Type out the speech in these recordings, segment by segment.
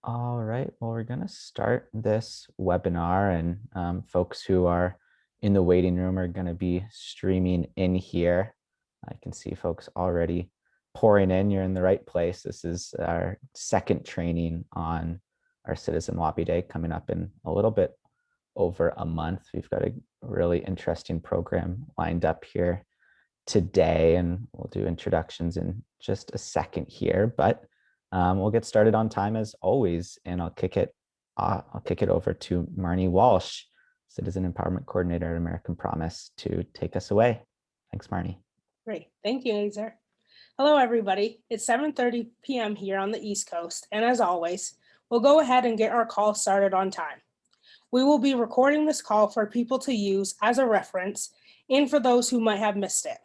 All right, well, we're going to start this webinar, and folks who are in the waiting room are going to be streaming in here. I can see folks already pouring in. You're in the right place. This is our second training on our Citizen Lobby Day coming up in a little bit over a month. We've got a really interesting program lined up here today, and we'll do introductions in just a second here, but we'll get started on time as always, and I'll kick it over to Marnie Walsh, Citizen Empowerment Coordinator at American Promise, to take us away. Thanks, Marnie. Great, thank you, Azer. Hello, everybody. It's 7:30 p.m. here on the East Coast, and as always, we'll go ahead and get our call started on time. We will be recording this call for people to use as a reference and for those who might have missed it.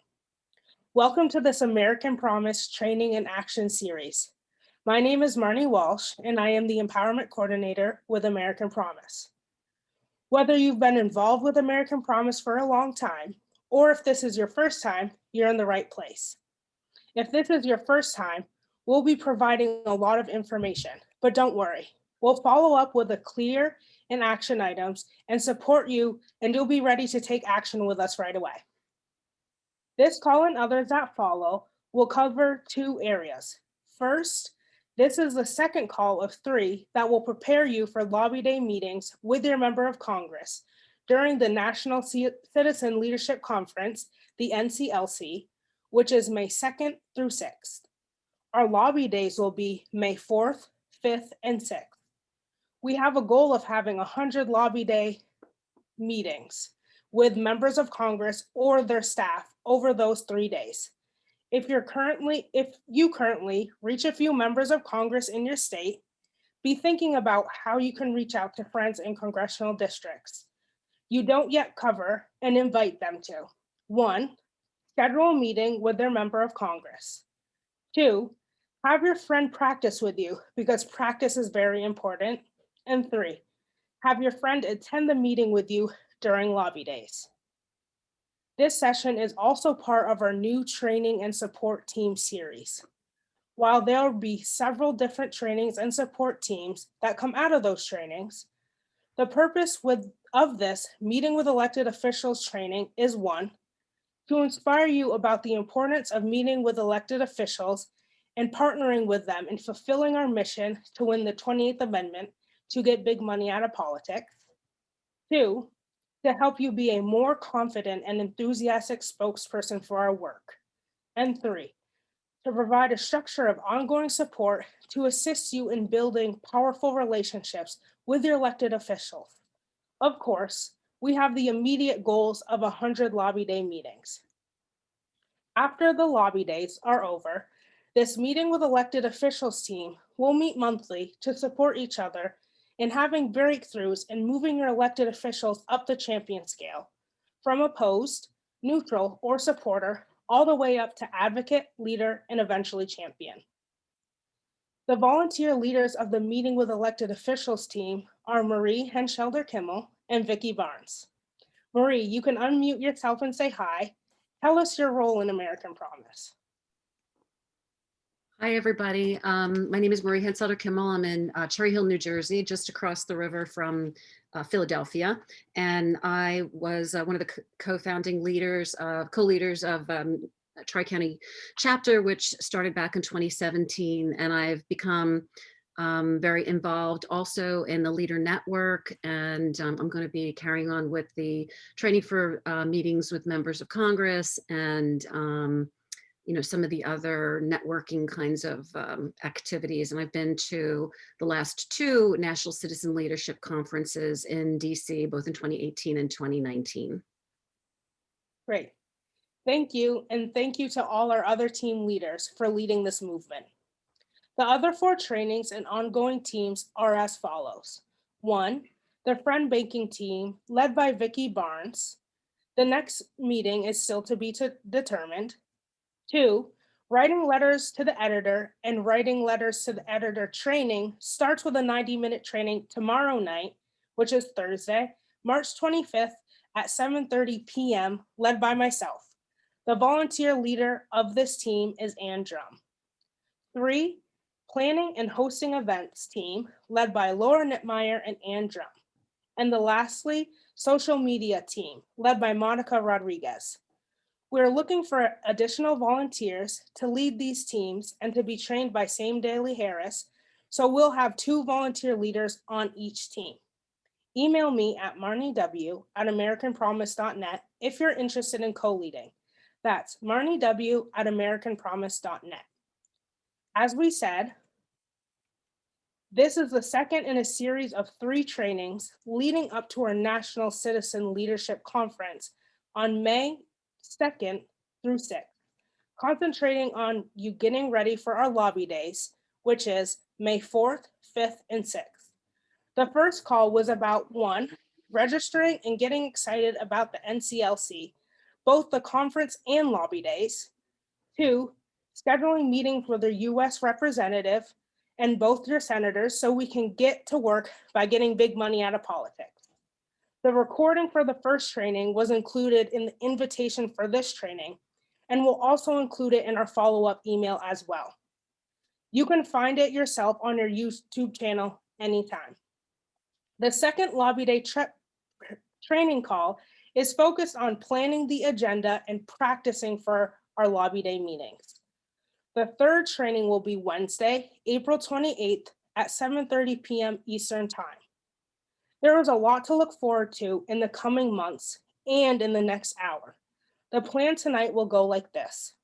Welcome to this American Promise Training and Action Series. My name is Marnie Walsh, and I am the Empowerment Coordinator with American Promise. Whether you've been involved with American Promise for a long time, or if this is your first time, you're in the right place. If this is your first time, we'll be providing a lot of information, but don't worry. We'll follow up with a clear and action items and support you, and you'll be ready to take action with us right away. This call and others that follow will cover two areas. First, this is the second call of 3 that will prepare you for Lobby Day meetings with your member of Congress during the National Citizen Leadership Conference, the NCLC, which is May 2nd through 6th. Our lobby days will be May 4th, 5th, and 6th. We have a goal of having 100 Lobby Day meetings with members of Congress or their staff over those 3 days. If you currently reach a few members of Congress in your state, be thinking about how you can reach out to friends in congressional districts you don't yet cover and invite them to. 1, schedule a meeting with their member of Congress. 2, have your friend practice with you because practice is very important. And 3, have your friend attend the meeting with you during lobby days. This session is also part of our new training and support team series. While there will be several different trainings and support teams that come out of those trainings, the purpose of this meeting with elected officials training is 1, to inspire you about the importance of meeting with elected officials and partnering with them in fulfilling our mission to win the 28th Amendment to get big money out of politics. 2, to help you be a more confident and enthusiastic spokesperson for our work. And 3, to provide a structure of ongoing support to assist you in building powerful relationships with your elected officials. Of course, we have the immediate goals of 100 Lobby Day meetings. After the lobby days are over, this meeting with elected officials team will meet monthly to support each other in having breakthroughs and moving your elected officials up the champion scale, from opposed, neutral, or supporter, all the way up to advocate, leader, and eventually champion. The volunteer leaders of the meeting with elected officials team are Marie Henschelder-Kimmel and Vicki Barnes. Marie, you can unmute yourself and say hi. Tell us your role in American Promise. Hi, everybody. My name is Marie Henselder-Kimmel. I'm in Cherry Hill, New Jersey, just across the river from Philadelphia. And I was one of the co-founding leaders, co-leaders of Tri-County Chapter, which started back in 2017. And I've become very involved also in the Leader Network. And I'm going to be carrying on with the training for meetings with members of Congress and some of the other networking kinds of activities. And I've been to the last 2 National Citizen Leadership Conferences in DC, both in 2018 and 2019. Great. Thank you. And thank you to all our other team leaders for leading this movement. The other 4 trainings and ongoing teams are as follows. 1, the Friend Banking team led by Vicki Barnes. The next meeting is still to be determined. 2, writing letters to the editor and writing letters to the editor training starts with a 90-minute training tomorrow night, which is Thursday, March 25th at 7:30 p.m., led by myself. The volunteer leader of this team is Ann Drum. 3, planning and hosting events team led by Laura Nittmeyer and Ann Drum. And the lastly, social media team led by Monica Rodriguez. We're looking for additional volunteers to lead these teams and to be trained by Same Daily Harris. So we'll have 2 volunteer leaders on each team. Email me at marniew@americanpromise.net if you're interested in co-leading. That's marniew@americanpromise.net. As we said, this is the second in a series of 3 trainings leading up to our National Citizen Leadership Conference on May 2nd through 6th, concentrating on you getting ready for our lobby days, which is May 4th, 5th, and 6th. The first call was about 1, registering and getting excited about the NCLC, both the conference and lobby days. 2, scheduling meetings with their US representative and both your senators so we can get to work by getting big money out of politics. The recording for the first training was included in the invitation for this training, and we'll also include it in our follow-up email as well. You can find it yourself on your YouTube channel anytime. The second Lobby Day training call is focused on planning the agenda and practicing for our Lobby Day meetings. The third training will be Wednesday, April 28th at 7:30 p.m. Eastern Time. There is a lot to look forward to in the coming months and in the next hour. The plan tonight will go like this.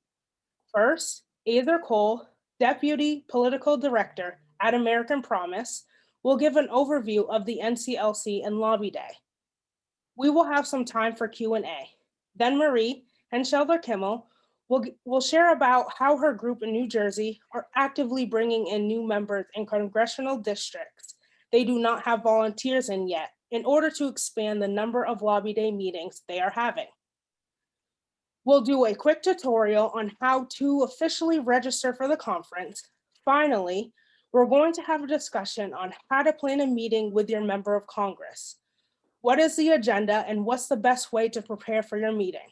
First, Aether Cole, Deputy Political Director at American Promise, will give an overview of the NCLC and Lobby Day. We will have some time for Q&A. Then Marie Henshelder-Kimmel will share about how her group in New Jersey are actively bringing in new members in congressional districts they do not have volunteers in yet in order to expand the number of Lobby Day meetings they are having. We'll do a quick tutorial on how to officially register for the conference. Finally, we're going to have a discussion on how to plan a meeting with your member of Congress. What is the agenda and what's the best way to prepare for your meeting?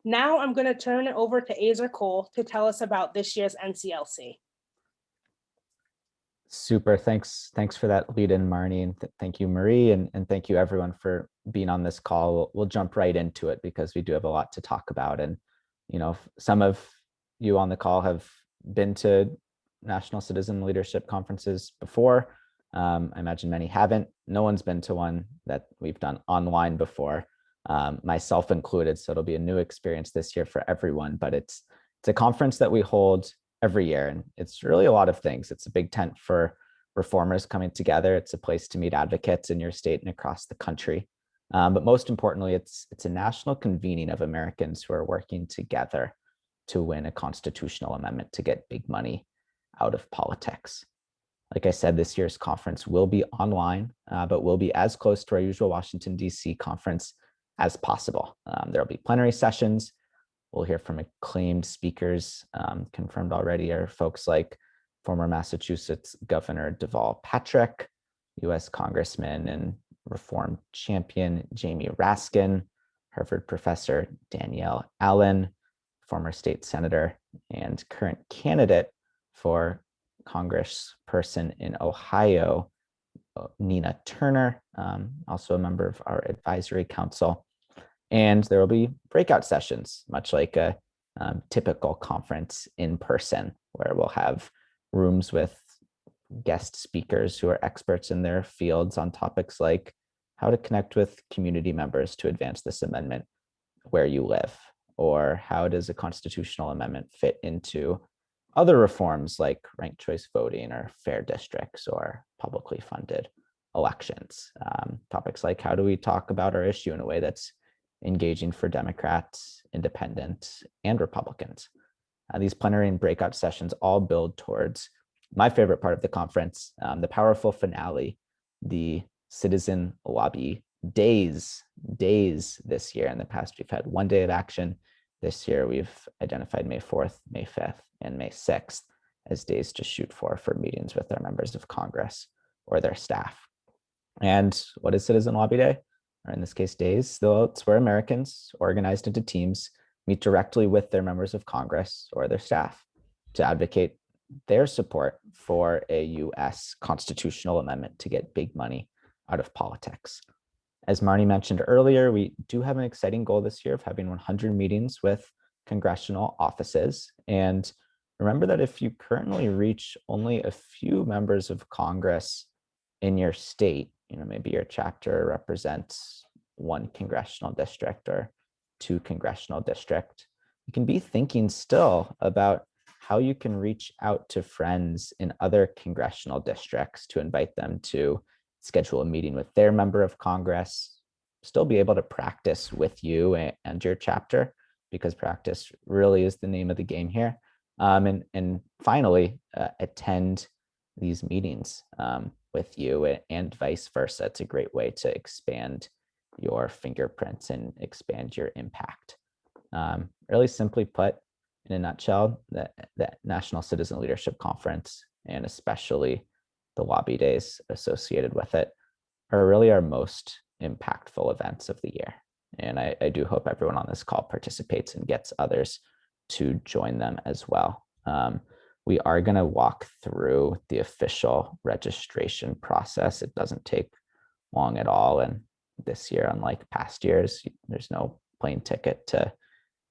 Now I'm going to turn it over to Aether Cole to tell us about this year's NCLC. Super. Thanks for that lead in, Marnie. And thank you, Marie. And thank you, everyone, for being on this call. We'll jump right into it because we do have a lot to talk about. And, you know, some of you on the call have been to National Citizen Leadership Conferences before. I imagine many haven't. No one's been to one that we've done online before, myself included. So it'll be a new experience this year for everyone. But it's a conference that we hold every year, and it's really a lot of things. It's a big tent for reformers coming together. It's a place to meet advocates in your state and across the country. But most importantly, it's a national convening of Americans who are working together to win a constitutional amendment to get big money out of politics. Like I said, this year's conference will be online, but will be as close to our usual Washington, D.C. conference as possible. There'll be plenary sessions. We'll hear from acclaimed speakers. Confirmed already are folks like former Massachusetts Governor Deval Patrick, U.S. Congressman and Reform Champion Jamie Raskin, Harvard Professor Danielle Allen, former state senator and current candidate for Congressperson in Ohio, Nina Turner, also a member of our advisory council. And there will be breakout sessions, much like a typical conference in person, where we'll have rooms with guest speakers who are experts in their fields on topics like how to connect with community members to advance this amendment where you live, or how does a constitutional amendment fit into other reforms like ranked choice voting or fair districts or publicly funded elections. Topics like how do we talk about our issue in a way that's engaging for Democrats, independents, and Republicans. These plenary and breakout sessions all build towards my favorite part of the conference, the powerful finale, the citizen lobby days this year. In the past, we've had one day of action. This year, we've identified May 4th, May 5th, and May 6th as days to shoot for meetings with their members of Congress or their staff. And what is Citizen Lobby Day? Or in this case, days, though it's where Americans organized into teams meet directly with their members of Congress or their staff to advocate their support for a US constitutional amendment to get big money out of politics. As Marnie mentioned earlier, we do have an exciting goal this year of having 100 meetings with congressional offices. And remember that if you currently reach only a few members of Congress in your state, maybe your chapter represents one congressional district or two congressional district, you can be thinking still about how you can reach out to friends in other congressional districts to invite them to schedule a meeting with their member of Congress, still be able to practice with you and your chapter, because practice really is the name of the game here. And finally, attend these meetings with you and vice versa. It's a great way to expand your fingerprints and expand your impact. Really simply put, in a nutshell, that National Citizen Leadership Conference, and especially the lobby days associated with it, are really our most impactful events of the year. And I do hope everyone on this call participates and gets others to join them as well. We are going to walk through the official registration process. It doesn't take long at all. And this year, unlike past years, there's no plane ticket to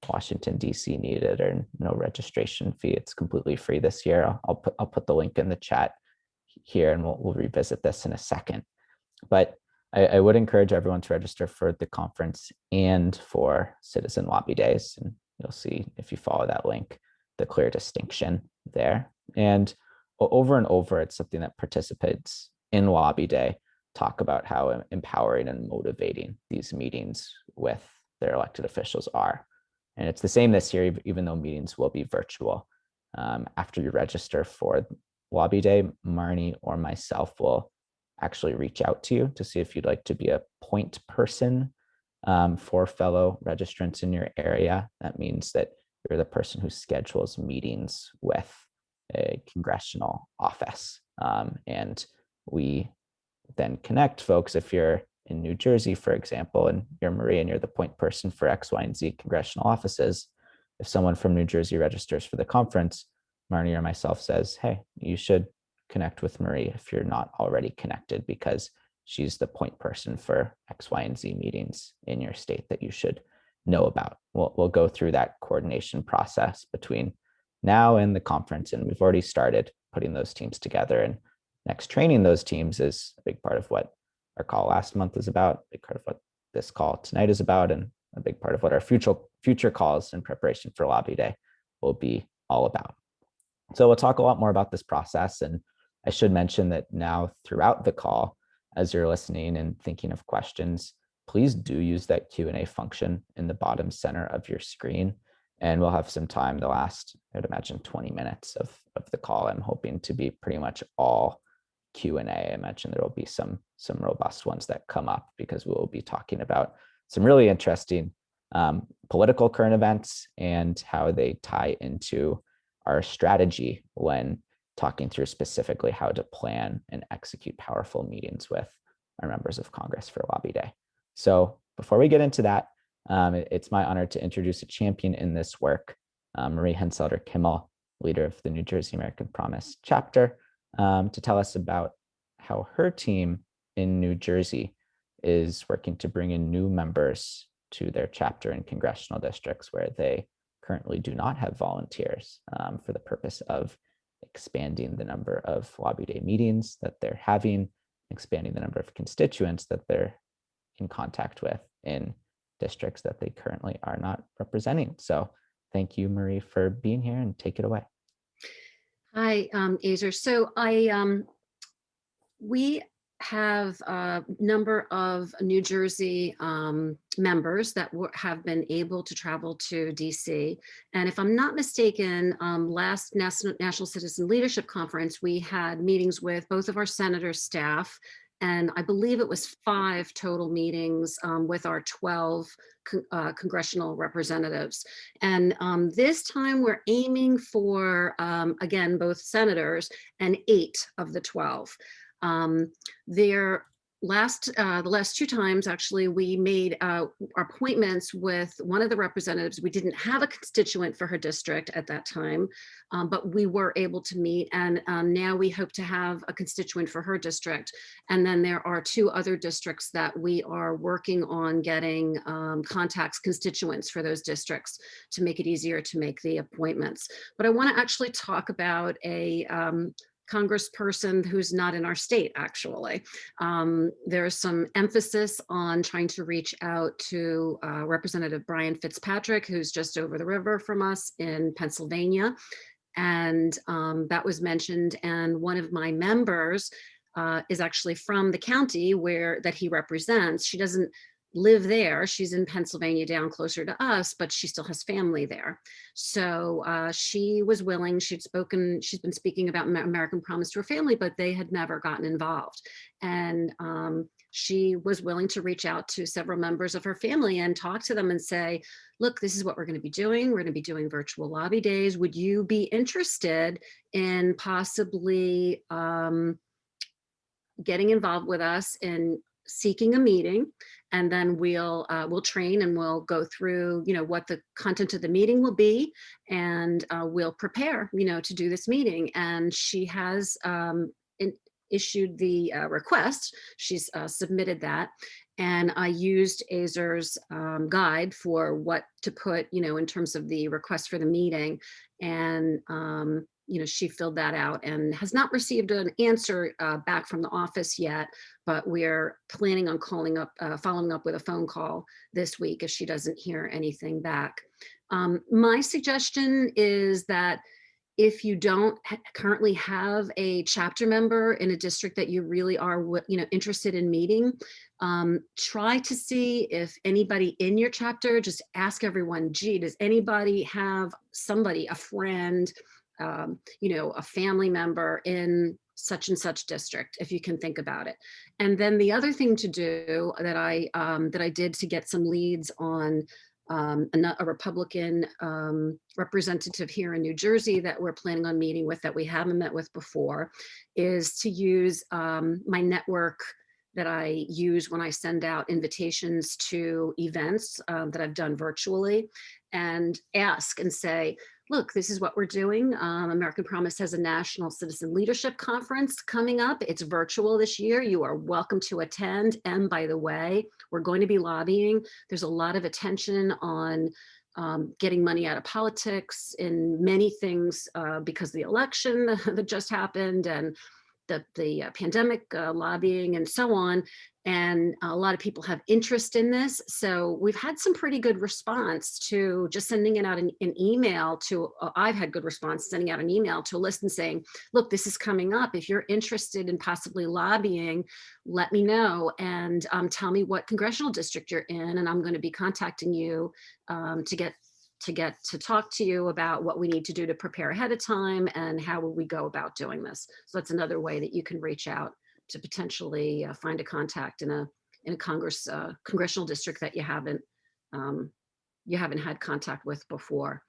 Washington, D.C. needed, or no registration fee. It's completely free this year. I'll put the link in the chat here, and we'll revisit this in a second. But I would encourage everyone to register for the conference and for Citizen Lobby Days. And you'll see, if you follow that link, the clear distinction there. And over and over, it's something that participants in Lobby Day talk about how empowering and motivating these meetings with their elected officials are. And it's the same this year, even though meetings will be virtual. After you register for Lobby Day, Marnie or myself will actually reach out to you to see if you'd like to be a point person for fellow registrants in your area. That means that you're the person who schedules meetings with a congressional office. And we then connect folks. If you're in New Jersey, for example, and you're Marie and you're the point person for X, Y, and Z congressional offices, if someone from New Jersey registers for the conference, Marnie or myself says, hey, you should connect with Marie if you're not already connected, because she's the point person for X, Y, and Z meetings in your state that you should know about. We'll go through that coordination process between now and the conference, and we've already started putting those teams together. And next, training those teams is a big part of what our call last month is about, a big part of what this call tonight is about, and a big part of what our future calls in preparation for Lobby Day will be all about. So we'll talk a lot more about this process. And I should mention that now throughout the call, as you're listening and thinking of questions, please do use that Q&A function in the bottom center of your screen. And we'll have some time, the last, I'd imagine, 20 minutes of the call. I'm hoping to be pretty much all Q&A. I mentioned there will be some robust ones that come up, because we will be talking about some really interesting political current events and how they tie into our strategy when talking through specifically how to plan and execute powerful meetings with our members of Congress for Lobby Day. So before we get into that, it's my honor to introduce a champion in this work, Marie Henselder Kimmel, leader of the New Jersey American Promise chapter, to tell us about how her team in New Jersey is working to bring in new members to their chapter in congressional districts where they currently do not have volunteers, for the purpose of expanding the number of Lobby Day meetings that they're having, expanding the number of constituents that they're in contact with in districts that they currently are not representing. So thank you, Marie, for being here, and take it away. Hi, Azer. So we have a number of New Jersey members that have been able to travel to DC. And if I'm not mistaken, last National Citizen Leadership Conference, we had meetings with both of our senators' staff, and I believe it was 5 total meetings with our 12 congressional representatives. And this time we're aiming for, again, both senators and 8 of the 12. There the last two times, actually, we made appointments with one of the representatives. We didn't have a constituent for her district at that time, but we were able to meet. And now we hope to have a constituent for her district. And then there are two other districts that we are working on getting contacts, constituents for those districts to make it easier to make the appointments. But I want to actually talk about a congressperson who's not in our state, actually. There's some emphasis on trying to reach out to Representative Brian Fitzpatrick, who's just over the river from us in Pennsylvania. And that was mentioned. And one of my members is actually from the county that he represents. She doesn't live there. She's in Pennsylvania, down closer to us, but she still has family there. So she was willing. She's been speaking about American Promise to her family, but they had never gotten involved. And she was willing to reach out to several members of her family and talk to them and say, look, this is what we're going to be doing. We're going to be doing virtual lobby days. Would you be interested in possibly getting involved with us in seeking a meeting? And then we'll train and we'll go through, what the content of the meeting will be, and we'll prepare, to do this meeting. And she has issued the request. She's submitted that. And I used Azer's guide for what to put, in terms of the request for the meeting. And she filled that out and has not received an answer back from the office yet, but we're planning on following up with a phone call this week if she doesn't hear anything back. My suggestion is that if you don't currently have a chapter member in a district that you really are, interested in meeting, try to see if anybody in your chapter, just ask everyone, gee, does anybody have somebody, a friend, a family member in such and such district, if you can think about it. And then the other thing to do that I did to get some leads on a Republican representative here in New Jersey that we're planning on meeting with, that we haven't met with before, is to use my network that I use when I send out invitations to events that I've done virtually, and ask and say, look, this is what we're doing. American Promise has a National Citizen Leadership Conference coming up. It's virtual this year. You are welcome to attend. And by the way, we're going to be lobbying. There's a lot of attention on getting money out of politics in many things because of the election that just happened, and the pandemic lobbying and so on. And a lot of people have interest in this. So we've had some pretty good response to just sending it out an email to, I've had good response sending out an email to a list and saying, look, this is coming up. If you're interested in possibly lobbying, let me know and tell me what congressional district you're in. And I'm going to be contacting you to talk to you about what we need to do to prepare ahead of time and how will we go about doing this. So that's another way that you can reach out to potentially find a contact in a congressional district that you haven't had contact with before.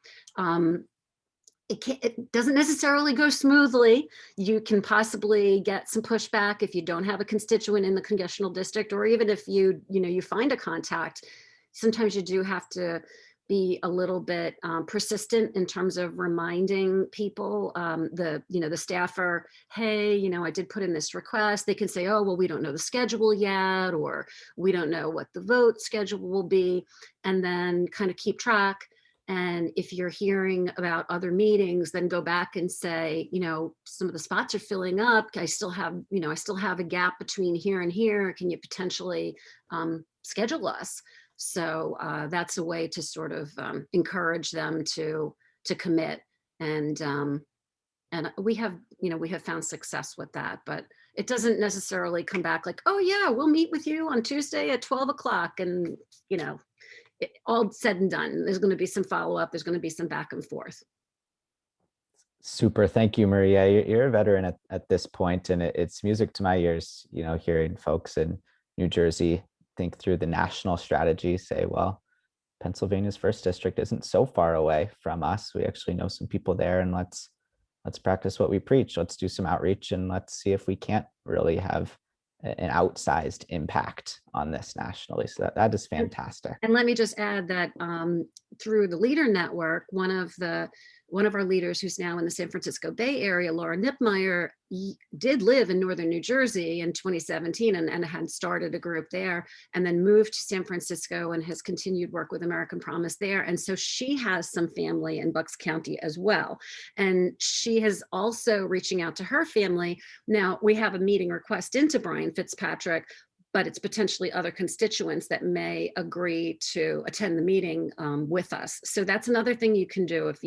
It doesn't necessarily go smoothly. You can possibly get some pushback if you don't have a constituent in the congressional district, or even if you find a contact. Sometimes you do have to be a little bit persistent in terms of reminding people, the staffer, hey, I did put in this request. They can say, oh, well, we don't know the schedule yet, or we don't know what the vote schedule will be, and then kind of keep track. And if you're hearing about other meetings, then go back and say, some of the spots are filling up. I still have a gap between here and here. Can you potentially schedule us? So that's a way to sort of encourage them to commit, and we have found success with that. But it doesn't necessarily come back like, oh yeah, we'll meet with you on Tuesday at 12 o'clock, and all said and done. There's going to be some follow up. There's going to be some back and forth. Super. Thank you, Maria. You're a veteran at this point, and it's music to my ears, hearing folks in New Jersey think through the national strategy, say, well, Pennsylvania's first district isn't so far away from us. We actually know some people there, and let's practice what we preach. Let's do some outreach, and let's see if we can't really have an outsized impact on this nationally. So that is fantastic. And let me just add that through the Leader Network, one of our leaders who's now in the San Francisco Bay Area, Laura Nipmeyer, did live in northern New Jersey in 2017 and had started a group there, and then moved to San Francisco and has continued work with American Promise there. And so she has some family in Bucks County as well. And she has also reaching out to her family. Now we have a meeting request into Brian Fitzpatrick, but it's potentially other constituents that may agree to attend the meeting with us. So that's another thing you can do if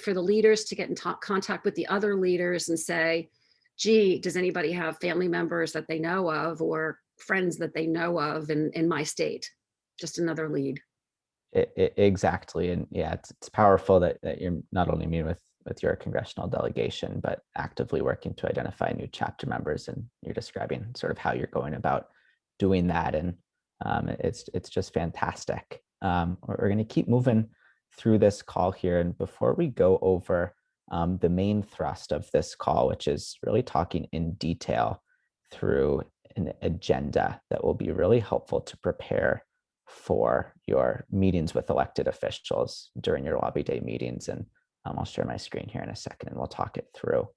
for the leaders to get in contact with the other leaders and say, gee, does anybody have family members that they know of or friends that they know of in my state? Just another lead. Exactly. And yeah, it's powerful that you're not only meeting with your congressional delegation, but actively working to identify new chapter members. And you're describing sort of how you're going about doing that. And it's just fantastic. We're going to keep moving through this call here. And before we go over the main thrust of this call, which is really talking in detail through an agenda that will be really helpful to prepare for your meetings with elected officials during your lobby day meetings. And I'll share my screen here in a second and we'll talk it through.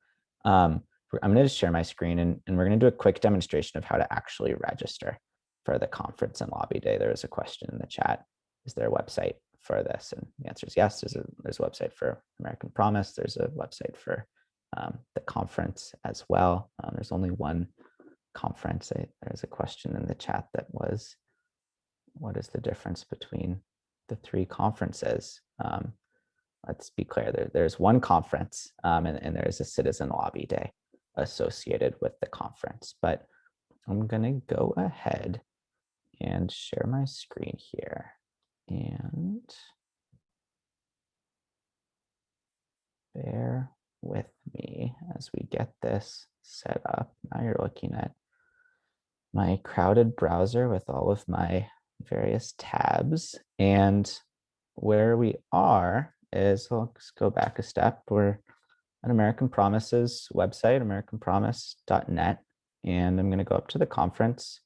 I'm going to just share my screen and we're going to do a quick demonstration of how to actually register for the conference and lobby day. There is a question in the chat. Is there a website for this? And the answer is yes. There's a website for American Promise. There's a website for the conference as well. There's only one conference. There's a question in the chat that was, what is the difference between the three conferences? Let's be clear, there's one conference and there's a citizen lobby day associated with the conference. But I'm gonna go ahead and share my screen here. And bear with me as we get this set up. Now you're looking at my crowded browser with all of my various tabs. And where we are is, let's go back a step. We're at American Promise's website, americanpromise.net. And I'm going to go up to the conference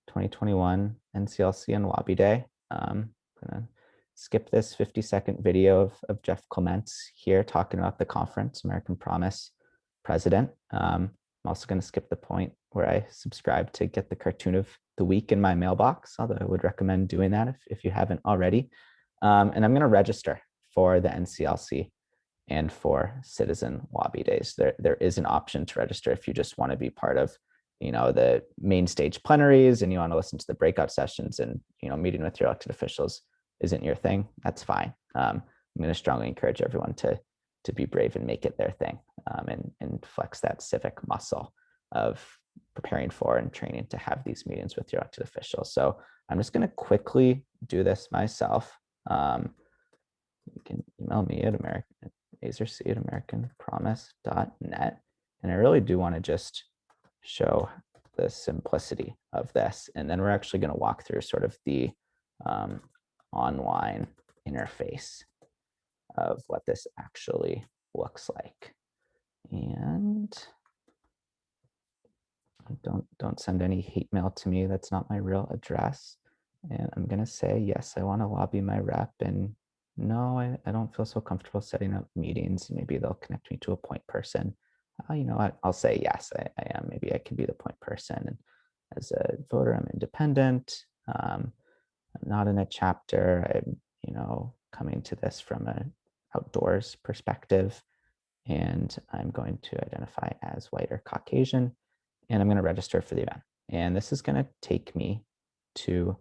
2021 NCLC and Lobby Day. I'm going to skip this 50-second video of Jeff Clements here talking about the conference, American Promise President. I'm also going to skip the point where I subscribe to get the cartoon of the week in my mailbox, although I would recommend doing that if you haven't already. And I'm going to register for the NCLC and for Citizen Lobby Days. There is an option to register if you just want to be part of, the main stage plenaries and you want to listen to the breakout sessions and, meeting with your elected officials isn't your thing. That's fine. I'm going to strongly encourage everyone to be brave and make it their thing and flex that civic muscle of preparing for and training to have these meetings with your elected officials. So I'm just going to quickly do this myself. You can email me at azerc@americanpromise.net. And I really do want to just show the simplicity of this. And then we're actually going to walk through sort of the online interface of what this actually looks like. And don't send any hate mail to me. That's not my real address. And I'm going to say, yes, I want to lobby my rep. And no, I don't feel so comfortable setting up meetings. Maybe they'll connect me to a point person. You know what? I'll say, yes, I am. Maybe I can be the point person. And as a voter, I'm independent. I'm not in a chapter. I'm, coming to this from an outdoors perspective. And I'm going to identify as white or Caucasian. And I'm going to register for the event. And this is going to take me to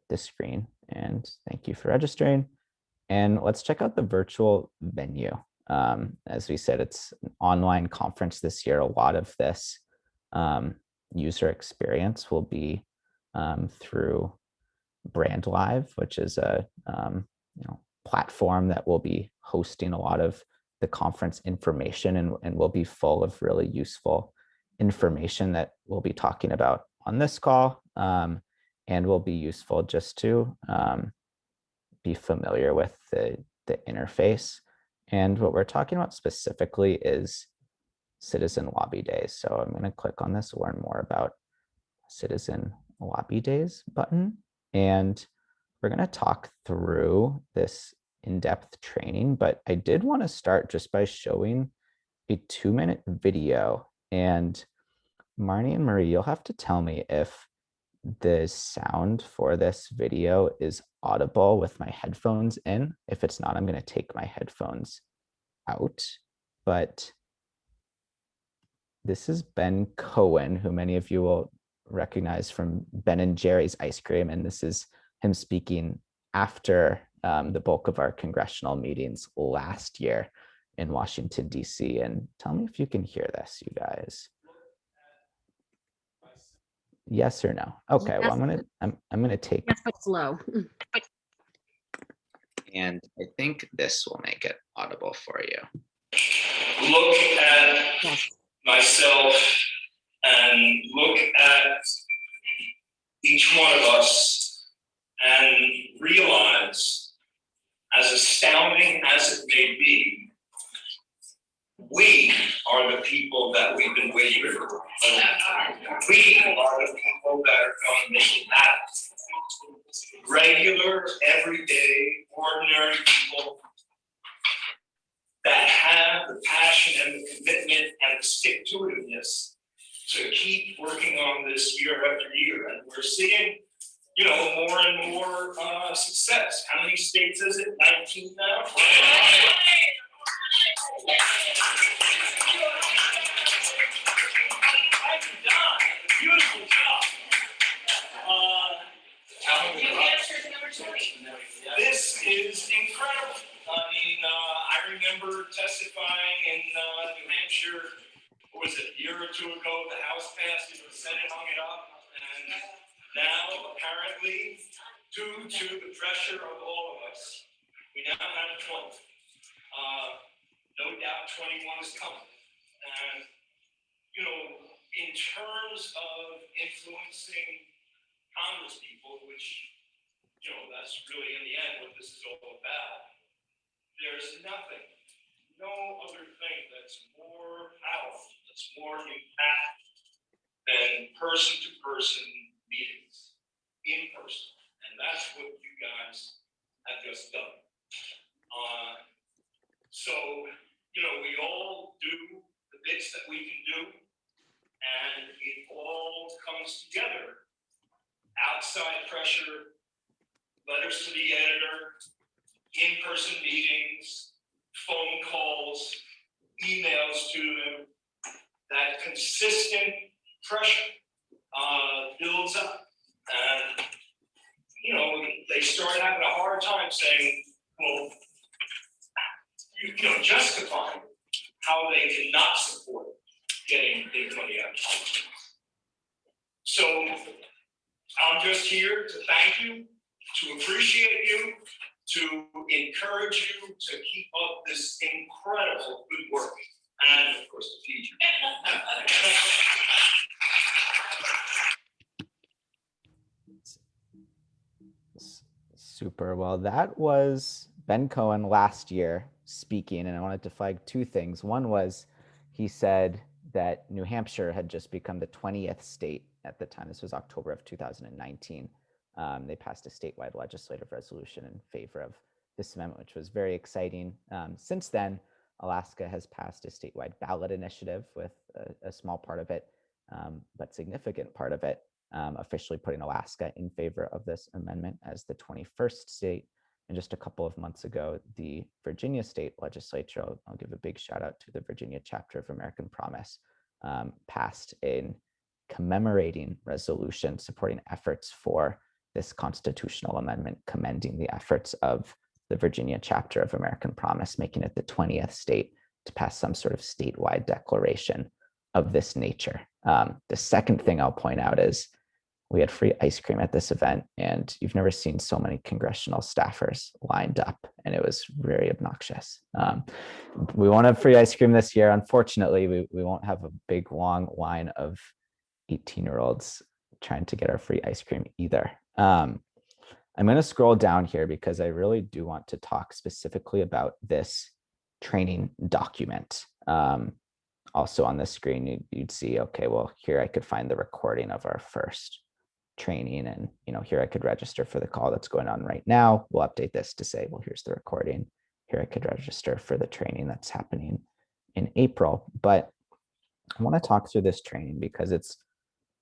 this screen. And thank you for registering. And let's check out the virtual venue. As we said, it's an online conference this year. A lot of this user experience will be through Brand Live, which is a platform that will be hosting a lot of the conference information and will be full of really useful information that we'll be talking about on this call and will be useful just to be familiar with the interface. And what we're talking about specifically is Citizen Lobby Days. So I'm going to click on this, learn more about Citizen Lobby Days button. And we're going to talk through this in-depth training, but I did want to start just by showing a 2-minute video. And Marnie and Marie, you'll have to tell me if the sound for this video is audible with my headphones in. If it's not, I'm going to take my headphones out. But this is Ben Cohen, who many of you will recognize from Ben and Jerry's Ice Cream. And this is him speaking after the bulk of our congressional meetings last year in Washington, D.C. And tell me if you can hear this, you guys. Yes or no? Okay, well, I'm gonna take. Yes, but slow. And I think this will make it audible for you. Look at myself and look at each one of us and realize, as astounding as it may be, we are the people that we've been waiting for. We are the people that are going to make it happen. Regular, everyday, ordinary people that have the passion and the commitment and the stick-to-itiveness to keep working on this year after year. And we're seeing, more and more success. How many states is it? 19 now? Beautiful job. This is incredible. I mean, I remember testifying in New Hampshire, what was it, a year or two ago, the House passed it, the Senate hung it up, and now apparently, due to the pressure of all of us, we now have 12. No doubt 21 is coming. And, in terms of influencing Congress people, which, that's really in the end what this is all about, there's nothing, no other thing that's more powerful, that's more impactful than person-to-person meetings, in person. And that's what you guys have just done. So, we all do the bits that we can do, and it all comes together. Outside pressure, letters to the editor, in-person meetings, phone calls, emails to them. That consistent pressure builds up. And, they start having a hard time saying, well, justifying how they cannot support getting big money out of politics. So I'm just here to thank you, to appreciate you, to encourage you to keep up this incredible good work, and of course to feed you. Super. Well, that was Ben Cohen last year speaking, and I wanted to flag two things. One was he said that New Hampshire had just become the 20th state at the time. This was October of 2019. They passed a statewide legislative resolution in favor of this amendment, which was very exciting. Since then, Alaska has passed a statewide ballot initiative with a small part of it, but significant part of it, officially putting Alaska in favor of this amendment as the 21st state. And just a couple of months ago, the Virginia state legislature, I'll give a big shout out to the Virginia chapter of American Promise, passed a commemorating resolution supporting efforts for this constitutional amendment, commending the efforts of the Virginia chapter of American Promise, making it the 20th state to pass some sort of statewide declaration of this nature. The second thing I'll point out is we had free ice cream at this event, and you've never seen so many congressional staffers lined up, and it was very obnoxious. We won't have free ice cream this year. Unfortunately, we won't have a big, long line of 18-year-olds trying to get our free ice cream either. I'm going to scroll down here because I really do want to talk specifically about this training document. I'll also on the screen, you'd see, okay, well, here I could find the recording of our first training, and here I could register for the call that's going on right now. We'll update this to say, well, here's the recording. Here I could register for the training that's happening in April. But I want to talk through this training because it's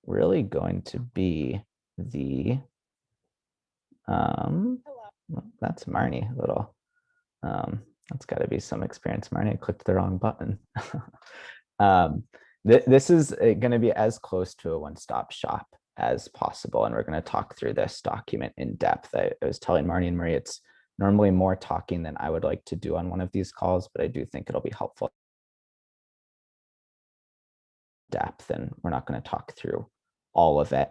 really going to be the well, that's Marnie, a little that's got to be some experience. Marnie, I clicked the wrong button. This is going to be as close to a one-stop shop as possible, and we're going to talk through this document in depth. I was telling Marnie and Marie, it's normally more talking than I would like to do on one of these calls, but I do think it'll be helpful depth, and we're not going to talk through all of it.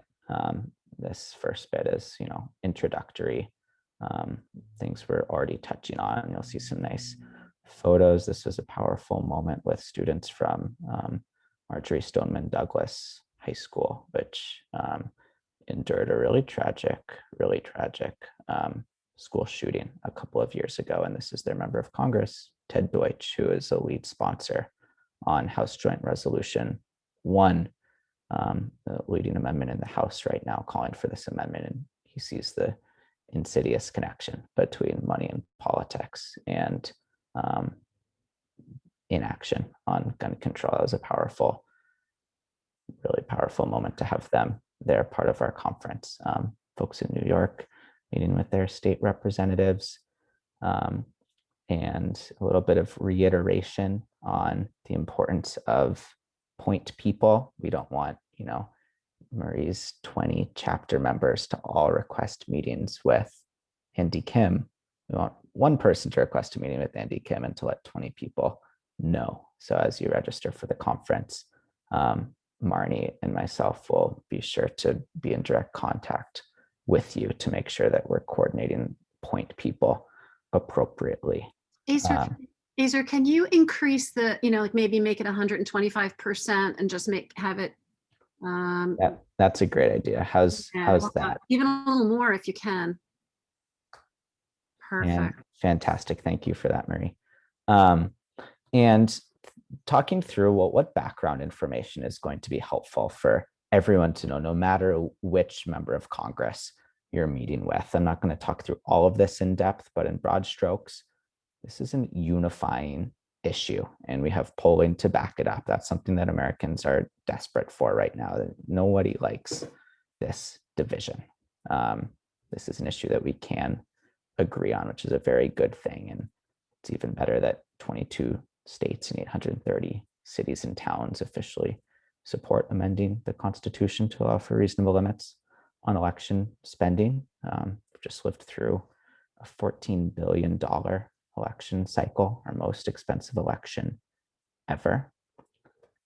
This first bit is, introductory things we're already touching on, and you'll see some nice photos. This was a powerful moment with students from Marjorie Stoneman Douglas High School, which endured a really tragic school shooting a couple of years ago. And this is their member of Congress, Ted Deutsch, who is a lead sponsor on House Joint Resolution 1, the leading amendment in the House right now, calling for this amendment. And he sees the insidious connection between money and politics and inaction on gun control. It was a really powerful moment to have them. They're part of our conference. Folks in New York meeting with their state representatives, and a little bit of reiteration on the importance of point people. We don't want, Marie's 20 chapter members to all request meetings with Andy Kim. We want one person to request a meeting with Andy Kim and to let 20 people know. So as you register for the conference, Marnie and myself will be sure to be in direct contact with you to make sure that we're coordinating point people appropriately. Azer, can you increase the, like maybe make it 125% and just have it? That's a great idea. How's that? Even a little more if you can. Perfect. And fantastic. Thank you for that, Marie. And talking through what background information is going to be helpful for everyone to know, no matter which member of Congress you're meeting with. I'm not going to talk through all of this in depth, but in broad strokes, this is an unifying issue, and we have polling to back it up. That's something that Americans are desperate for right now. Nobody likes this division. This is an issue that we can agree on, which is a very good thing. And it's even better that 22 states and 830 cities and towns officially support amending the Constitution to allow for reasonable limits on election spending. We've just lived through a $14 billion election cycle, our most expensive election ever.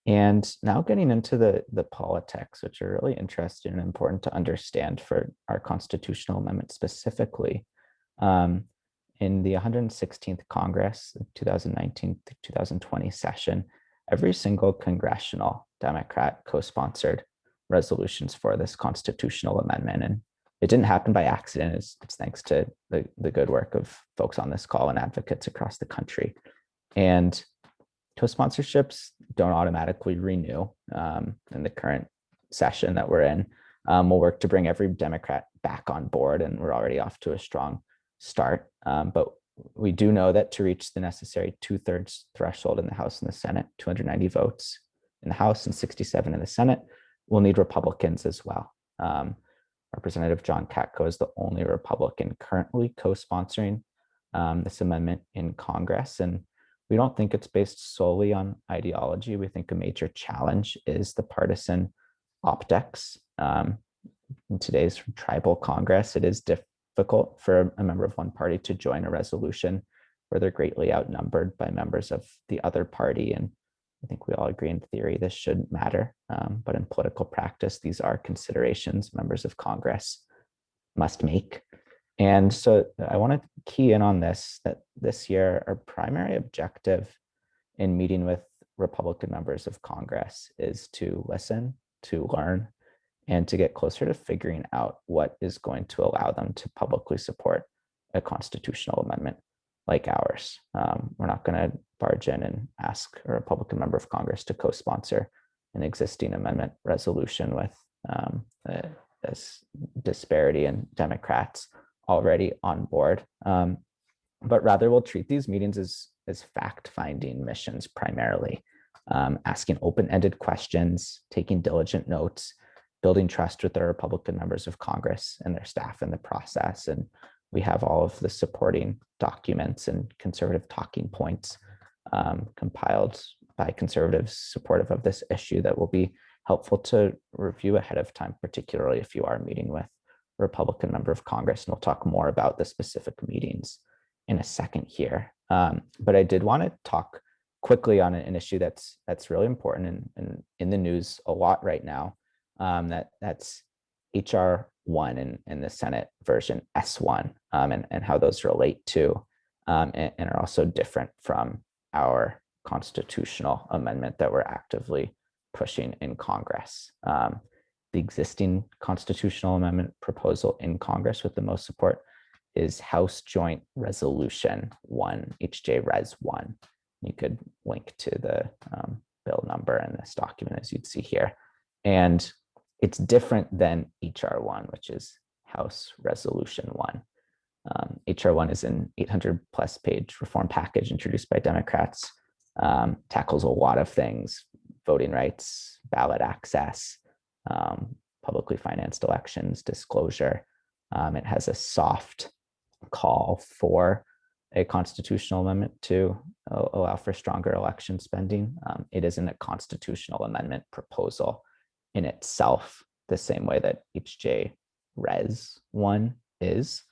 And now getting into the politics, which are really interesting and important to understand for our constitutional amendment specifically. In the 116th Congress, 2019 to 2020 session, every single congressional Democrat co-sponsored resolutions for this constitutional amendment. And it didn't happen by accident. It's thanks to the good work of folks on this call and advocates across the country. And co-sponsorships don't automatically renew in the current session that we're in. We'll work to bring every Democrat back on board, and we're already off to a strong start. But we do know that to reach the necessary 2/3 threshold in the House and the Senate, 290 votes in the House and 67 in the Senate, we'll need Republicans as well. Representative John Katko is the only Republican currently co-sponsoring this amendment in Congress. And we don't think it's based solely on ideology. We think a major challenge is the partisan optics. In today's tribal Congress, it is difficult for a member of one party to join a resolution where they're greatly outnumbered by members of the other party. And I think we all agree in theory this shouldn't matter. But in political practice, these are considerations members of Congress must make. And so I want to key in on this, that this year, our primary objective in meeting with Republican members of Congress is to listen, to learn, and to get closer to figuring out what is going to allow them to publicly support a constitutional amendment like ours. We're not going to barge in and ask a Republican member of Congress to co-sponsor an existing amendment resolution with this disparity in Democrats already on board. But rather we'll treat these meetings as fact-finding missions primarily, asking open-ended questions, taking diligent notes, building trust with our Republican members of Congress and their staff in the process. And we have all of the supporting documents and conservative talking points compiled by conservatives supportive of this issue that will be helpful to review ahead of time, particularly if you are meeting with a Republican member of Congress. And we'll talk more about the specific meetings in a second here. But I did want to talk quickly on an issue that's really important and in the news a lot right now. That's HR 1 in the Senate version S1 and how those relate to and are also different from our constitutional amendment that we're actively pushing in Congress. The existing constitutional amendment proposal in Congress with the most support is House Joint Resolution 1, HJ Res 1. You could link to the bill number in this document as you'd see here. And it's different than HR 1, which is House Resolution 1. HR 1 is an 800+ page reform package introduced by Democrats, tackles a lot of things: voting rights, ballot access, publicly financed elections, disclosure. It has a soft call for a constitutional amendment to allow for stronger election spending. It isn't a constitutional amendment proposal in itself, the same way that HJ Res 1 is.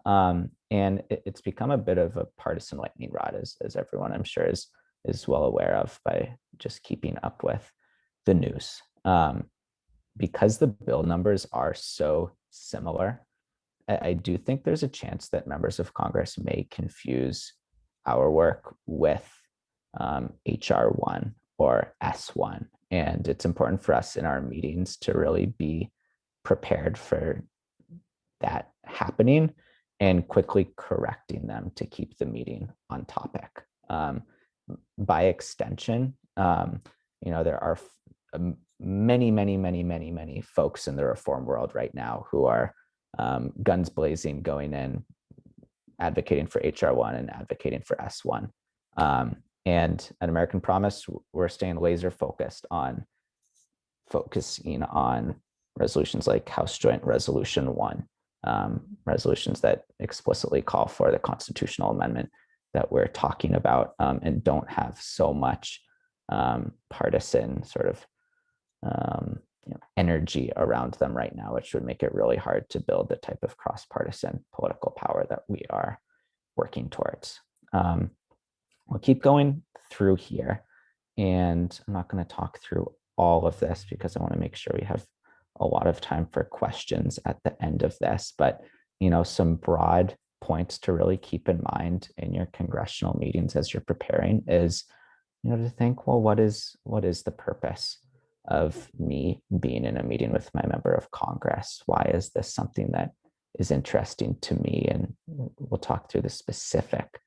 And it's become a bit of a partisan lightning rod, as everyone I'm sure is well aware of by just keeping up with the news. Because the bill numbers are so similar, I do think there's a chance that members of Congress may confuse our work with HR 1 or S1. And it's important for us in our meetings to really be prepared for that happening and quickly correcting them to keep the meeting on topic. By extension, there are many folks in the reform world right now who are guns blazing, going in, advocating for HR 1 and advocating for S1. And at American Promise, we're staying laser focusing on resolutions like House Joint Resolution 1, resolutions that explicitly call for the constitutional amendment that we're talking about and don't have so much partisan sort of energy around them right now, which would make it really hard to build the type of cross-partisan political power that we are working towards. We'll keep going through here, and I'm not going to talk through all of this because I want to make sure we have a lot of time for questions at the end of this. But some broad points to really keep in mind in your congressional meetings as you're preparing is, to think, well, what is the purpose of me being in a meeting with my member of Congress? Why is this something that is interesting to me? And we'll talk through the specific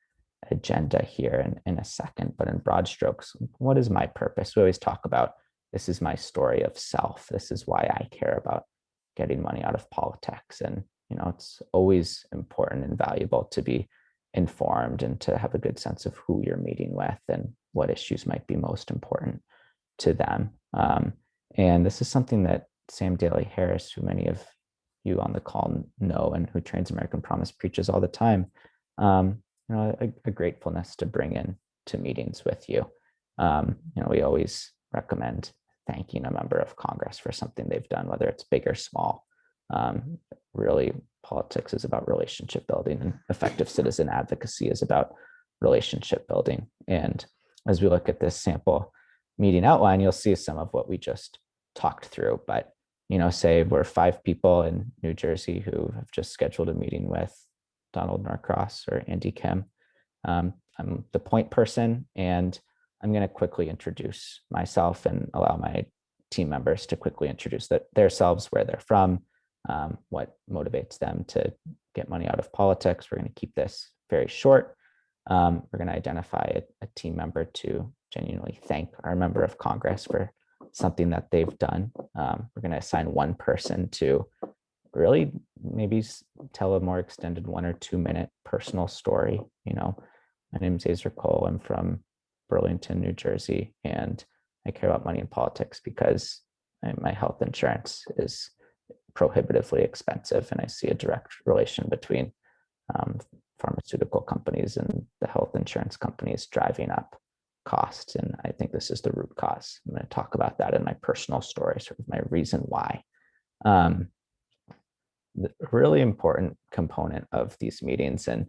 agenda here in a second, but in broad strokes, what is my purpose? We always talk about, this is my story of self. This is why I care about getting money out of politics. And, it's always important and valuable to be informed and to have a good sense of who you're meeting with and what issues might be most important to them. And this is something that Sam Daly Harris, who many of you on the call know and who trains American Promise, preaches all the time. A gratefulness to bring in to meetings with you. We always recommend thanking a member of Congress for something they've done, whether it's big or small. Really, politics is about relationship building, and effective citizen advocacy is about relationship building. And as we look at this sample meeting outline, you'll see some of what we just talked through. But, say we're 5 people in New Jersey who have just scheduled a meeting with Donald Norcross or Andy Kim. I'm the point person, and I'm going to quickly introduce myself and allow my team members to quickly introduce themselves, where they're from, what motivates them to get money out of politics. We're going to keep this very short. We're going to identify a team member to genuinely thank our member of Congress for something that they've done. We're going to assign one person to really maybe tell a more extended 1 or 2 minute personal story. My name is Azer Cole. I'm from Burlington, New Jersey, and I care about money in politics because my health insurance is prohibitively expensive, and I see a direct relation between pharmaceutical companies and the health insurance companies driving up costs. And I think this is the root cause. I'm going to talk about that in my personal story, sort of my reason why. The really important component of these meetings and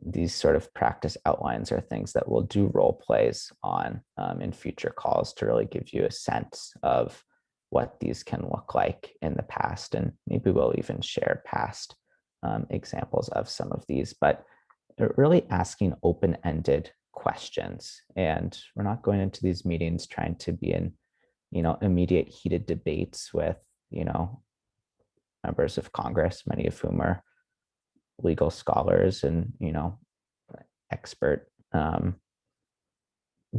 these sort of practice outlines are things that we'll do role plays on in future calls to really give you a sense of what these can look like in the past. And maybe we'll even share past examples of some of these, but really asking open-ended questions. And we're not going into these meetings trying to be in, immediate heated debates with, members of Congress, many of whom are legal scholars and, expert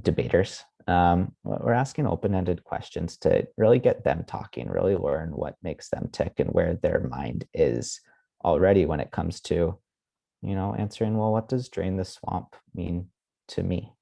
debaters. We're asking open-ended questions to really get them talking, really learn what makes them tick and where their mind is already when it comes to, answering, well, what does drain the swamp mean to me?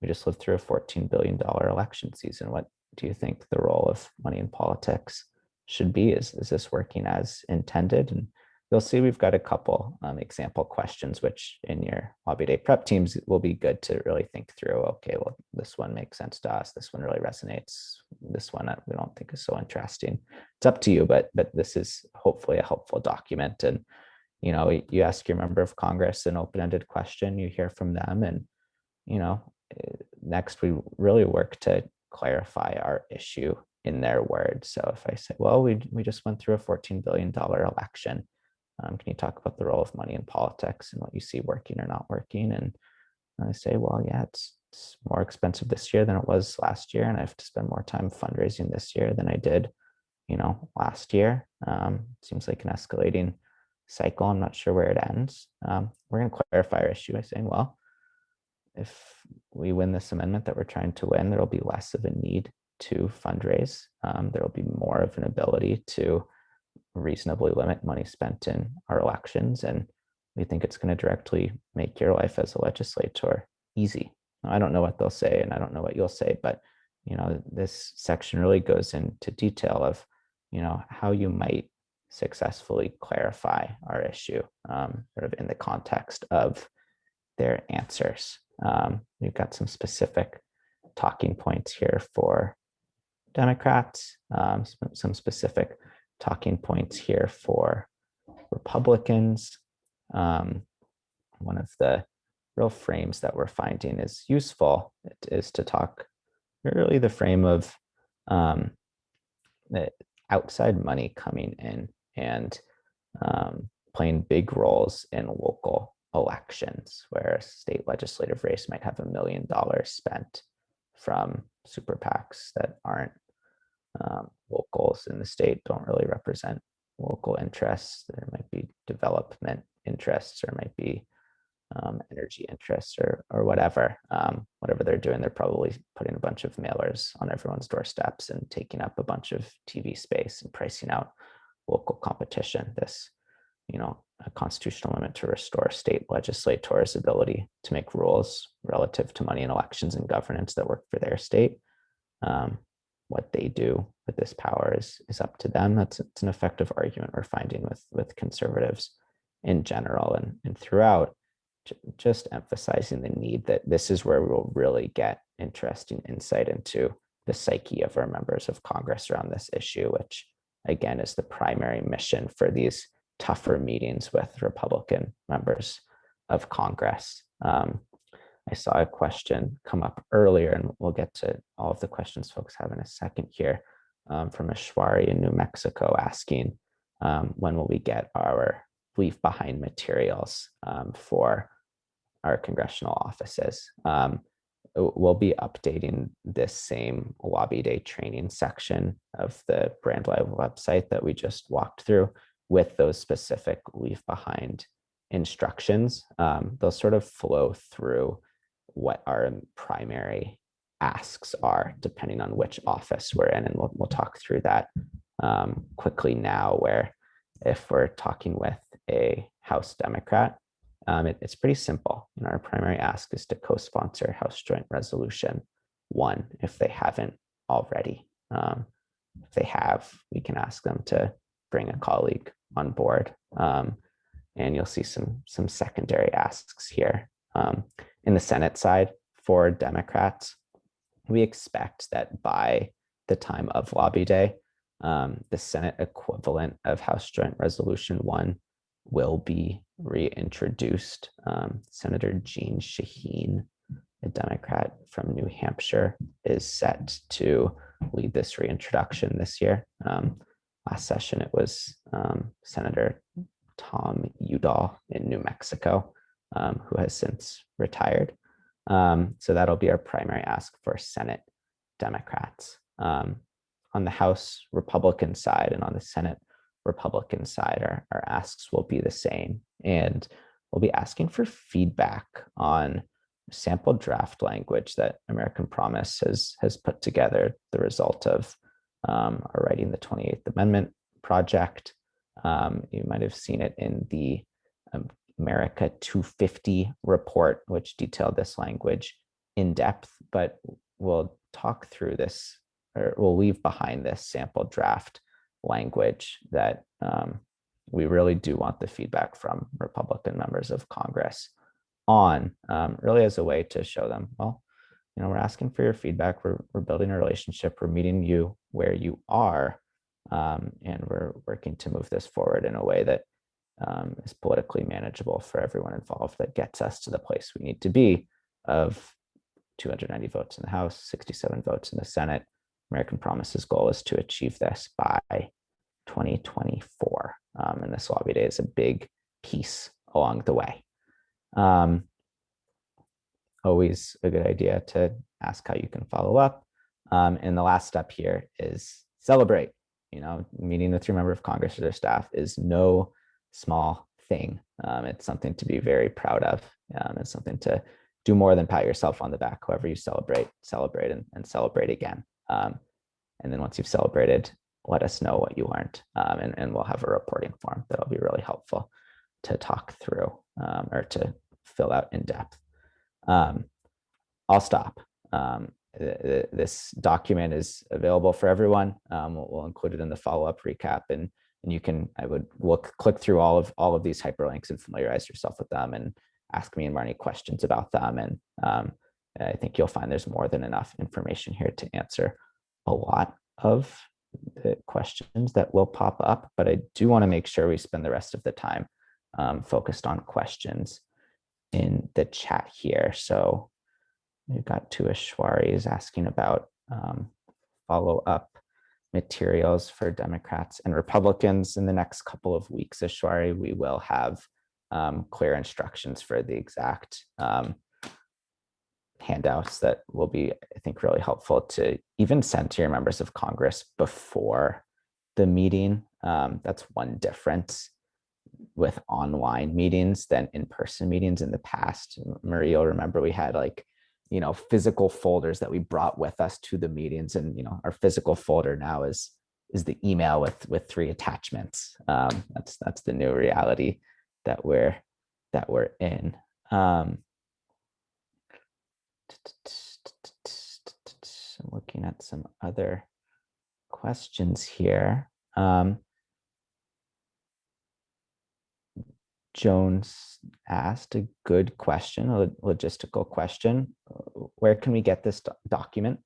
We just lived through a $14 billion election season. What do you think the role of money in politics should be? Is this working as intended? And you'll see we've got a couple example questions, which in your lobby day prep teams will be good to really think through. Okay, well, this one makes sense to us. This one really resonates. This one we don't think is so interesting. It's up to you, but this is hopefully a helpful document. And you ask your member of Congress an open-ended question, you hear from them, and next we really work to clarify our issue in their words. So if I say, well, we just went through a $14 billion election. Can you talk about the role of money in politics and what you see working or not working? And I say, well, yeah, it's more expensive this year than it was last year. And I have to spend more time fundraising this year than I did, last year. Seems like an escalating cycle. I'm not sure where it ends. We're going to clarify our issue by saying, well, if we win this amendment that we're trying to win, there will be less of a need to fundraise. There will be more of an ability to reasonably limit money spent in our elections. And we think it's going to directly make your life as a legislator easy. I don't know what they'll say, and I don't know what you'll say, but this section really goes into detail of how you might successfully clarify our issue sort of in the context of their answers. We've got some specific talking points here for Democrats, some specific talking points here for Republicans. One of the real frames that we're finding is useful is to talk really the frame of the outside money coming in and playing big roles in local elections, where a state legislative race might have $1 million spent from super PACs that aren't locals in the state, don't really represent local interests. There might be development interests, or might be energy interests, or whatever. Whatever they're doing, they're probably putting a bunch of mailers on everyone's doorsteps and taking up a bunch of TV space and pricing out local competition. This, a constitutional limit to restore state legislators' ability to make rules relative to money in elections and governance that work for their state. What they do with this power is up to them. It's an effective argument we're finding with conservatives in general and throughout, just emphasizing the need that this is where we will really get interesting insight into the psyche of our members of Congress around this issue, which again is the primary mission for these tougher meetings with Republican members of Congress. I saw a question come up earlier, and we'll get to all of the questions folks have in a second here, from Ashwari in New Mexico asking, when will we get our leave behind materials for our congressional offices? We'll be updating this same lobby day training section of the Brand Live website that we just walked through with those specific leave behind instructions, they'll sort of flow through what our primary asks are, depending on which office we're in. And we'll talk through that quickly now, where if we're talking with a House Democrat, it's pretty simple. And our primary ask is to co-sponsor House Joint Resolution 1 if they haven't already. If they have, we can ask them to bring a colleague on board. And you'll see some secondary asks here. In the Senate side, for Democrats, we expect that by the time of Lobby Day, the Senate equivalent of House Joint Resolution 1 will be reintroduced. Senator Jean Shaheen, a Democrat from New Hampshire, is set to lead this reintroduction this year. Last session, it was Senator Tom Udall in New Mexico, who has since retired. So that'll be our primary ask for Senate Democrats. On the House Republican side and on the Senate Republican side, our asks will be the same. And we'll be asking for feedback on sample draft language that American Promise has put together, the result of our writing the 28th Amendment project. You might have seen it in the America 250 report, which detailed this language in depth, but we'll talk through this, or we'll leave behind this sample draft language that we really do want the feedback from Republican members of Congress on, really as a way to show them, well, we're asking for your feedback. We're building a relationship. We're meeting you where you are, and we're working to move this forward in a way that is politically manageable for everyone involved, that gets us to the place we need to be of 290 votes in the House, 67 votes in the Senate. American Promise's goal is to achieve this by 2024. And this Lobby Day is a big piece along the way. Always a good idea to ask how you can follow up. And the last step here is celebrate. Meeting with your member of Congress or their staff is no small thing. It's something to be very proud of. It's something to do more than pat yourself on the back. However you celebrate and celebrate again. And then once you've celebrated, let us know what you learned. And we'll have a reporting form that'll be really helpful to talk through or to fill out in depth. I'll stop. This document is available for everyone. We'll include it in the follow-up recap, and I would click through all of these hyperlinks and familiarize yourself with them and ask me and Marnie questions about them. And I think you'll find there's more than enough information here to answer a lot of the questions that will pop up, but I do want to make sure we spend the rest of the time focused on questions in the chat here. So we've got Tua Shwari is asking about follow-up materials for Democrats and Republicans in the next couple of weeks. Ashwari, we will have clear instructions for the exact handouts that will be, I think, really helpful to even send to your members of Congress before the meeting. That's one difference with online meetings than in-person meetings in the past. Marie, you'll remember we had physical folders that we brought with us to the meetings, and our physical folder now is the email with 3 attachments. That's the new reality that we're in. I'm looking at some other questions here. Jones asked a good question, a logistical question. Where can we get this document?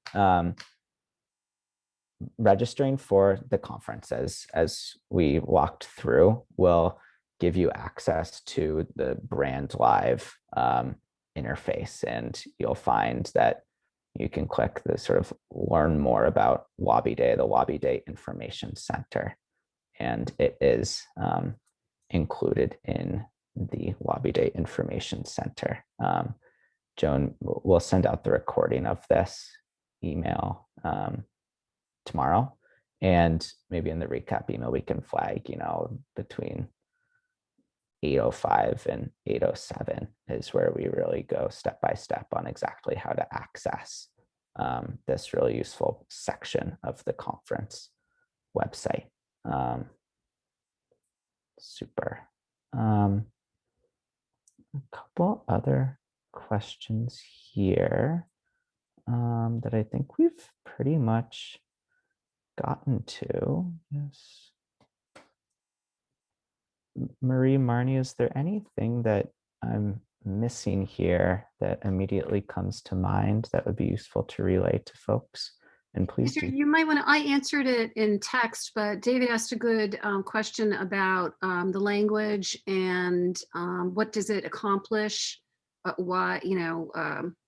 Registering for the conference, as we walked through, will give you access to the Brand Live interface, and you'll find that you can click the sort of learn more about Lobby Day, the Lobby Day Information Center, and it is included in the Lobby Day Information Center. Joan will send out the recording of this email tomorrow, and maybe in the recap email we can flag, between 805 and 807 is where we really go step by step on exactly how to access this really useful section of the conference website. Super. A couple other questions here that I think we've pretty much gotten to. Yes. Marie, Marnie, is there anything that I'm missing here that immediately comes to mind that would be useful to relay to folks? And please do. You might want to, I answered it in text, but David asked a good question about the language and what does it accomplish? Why,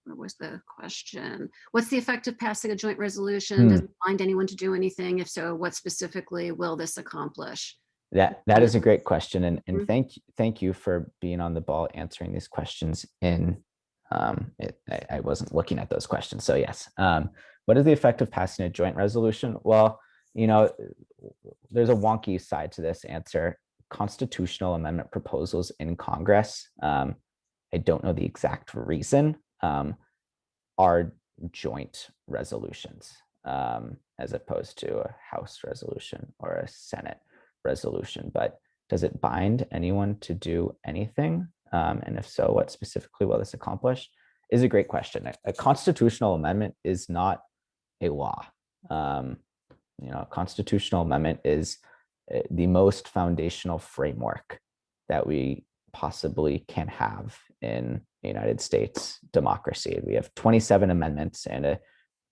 what was the question? What's the effect of passing a joint resolution? Does it bind anyone to do anything? If so, what specifically will this accomplish? That is a great question, and thank you for being on the ball answering these questions. I wasn't looking at those questions, so yes. What is the effect of passing a joint resolution? Well, there's a wonky side to this answer. Constitutional amendment proposals in Congress, I don't know the exact reason, are joint resolutions as opposed to a House resolution or a Senate resolution. But does it bind anyone to do anything? And if so, what specifically will this accomplish? Is a great question. A constitutional amendment is not a law. A constitutional amendment is the most foundational framework that we possibly can have in the United States democracy. We have 27 amendments and a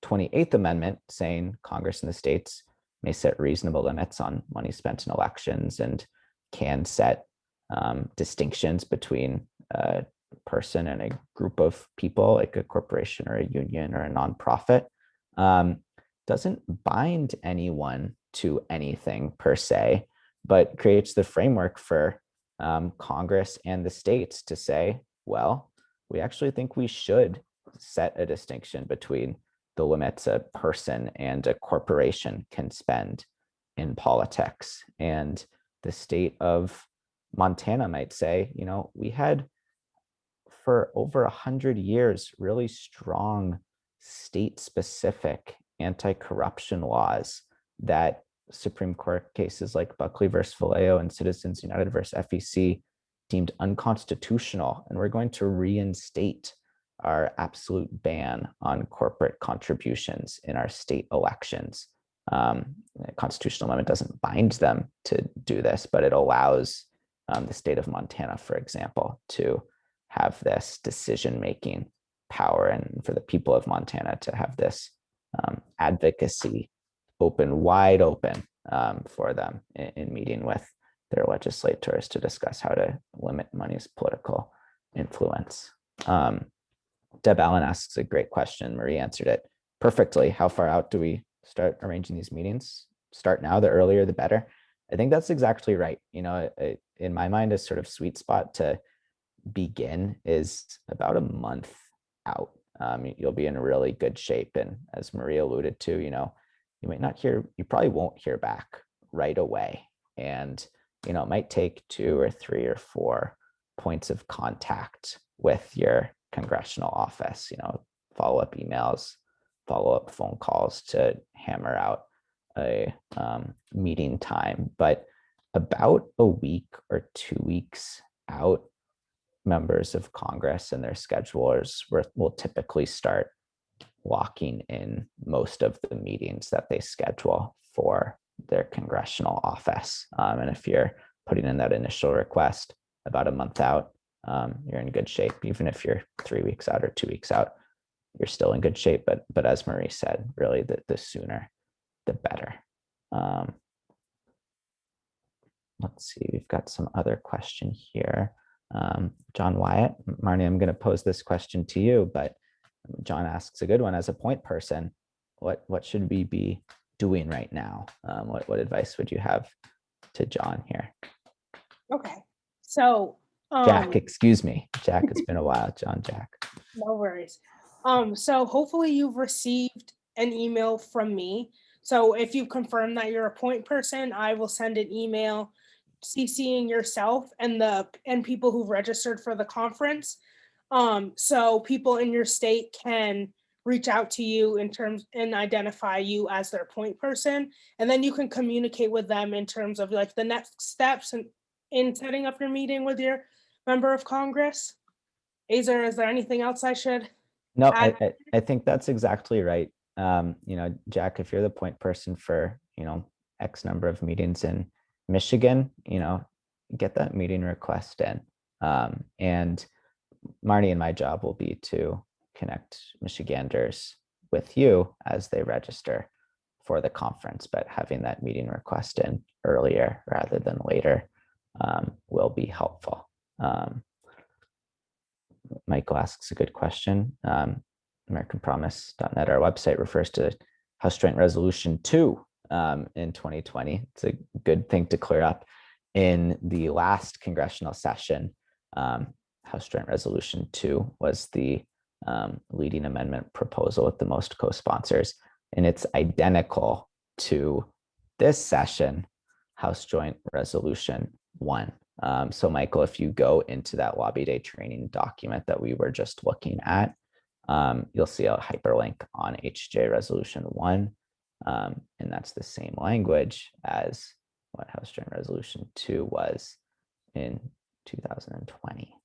28th amendment saying Congress and the states may set reasonable limits on money spent in elections and can set distinctions between a person and a group of people, like a corporation or a union or a nonprofit. Doesn't bind anyone to anything per se, but creates the framework for Congress and the states to say, well, we actually think we should set a distinction between the limits a person and a corporation can spend in politics. And the state of Montana might say, we had for over 100 years really strong state-specific anti-corruption laws that Supreme Court cases like Buckley versus Vallejo and Citizens United versus FEC deemed unconstitutional. And we're going to reinstate our absolute ban on corporate contributions in our state elections. The constitutional amendment doesn't bind them to do this, but it allows the state of Montana, for example, to have this decision-making power, and for the people of Montana to have this advocacy wide open for them in meeting with their legislators to discuss how to limit money's political influence. Deb Allen asks a great question. Marie answered it perfectly. How far out do we start arranging these meetings? Start now, the earlier the better. I think that's exactly right. In my mind, a sort of sweet spot to begin is about a month out. You'll be in really good shape. And as Marie alluded to, you probably won't hear back right away. And, it might take 2 or 3 or 4 points of contact with your congressional office, follow-up emails, follow-up phone calls to hammer out a meeting time. But about a week or 2 weeks out, members of Congress and their schedulers will typically start locking in most of the meetings that they schedule for their congressional office. And if you're putting in that initial request about a month out, you're in good shape. Even if you're 3 weeks out or 2 weeks out, you're still in good shape. But as Marie said, really the sooner, the better. Let's see, we've got some other question here. John Wyatt, Marnie, I'm going to pose this question to you, but John asks a good one. As a point person, what should we be doing right now? What advice would you have to John here? Okay, so Jack, excuse me. Jack, it's been a while. John, Jack. No worries. So hopefully you've received an email from me. So if you confirm that you're a point person, I will send an email CCing yourself and people who've registered for the conference. So people in your state can reach out to you and identify you as their point person. And then you can communicate with them in terms of like the next steps and in setting up your meeting with your member of Congress. Azer, is there anything else I should No, add? I think that's exactly right. Jack, if you're the point person for, X number of meetings in Michigan, get that meeting request in. And Marnie and my job will be to connect Michiganders with you as they register for the conference, but having that meeting request in earlier rather than later will be helpful. Michael asks a good question. AmericanPromise.net, our website, refers to House Joint Resolution 2 in 2020. It's a good thing to clear up. In the last congressional session, House Joint Resolution 2 was the leading amendment proposal with the most co-sponsors, and it's identical to this session, House Joint Resolution 1. So Michael, if you go into that lobby day training document that we were just looking at, you'll see a hyperlink on HJ Resolution 1, and that's the same language as what House Joint Resolution 2 was in 2020.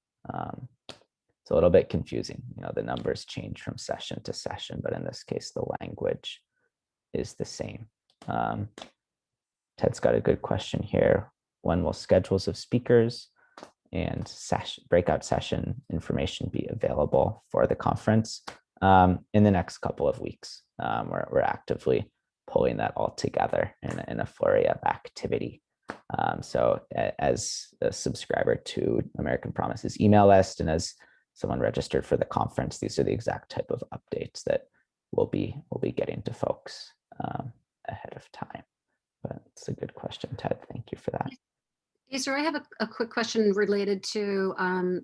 It's a little bit confusing. The numbers change from session to session, but in this case, the language is the same. Ted's got a good question here. When will schedules of speakers and breakout session information be available for the conference? In the next couple of weeks. We're actively pulling that all together in a flurry of activity. So as a subscriber to American Promise's email list and as someone registered for the conference, these are the exact type of updates that we'll be getting to folks ahead of time. But it's a good question, Ted. Thank you for that. Azer, I have a quick question related to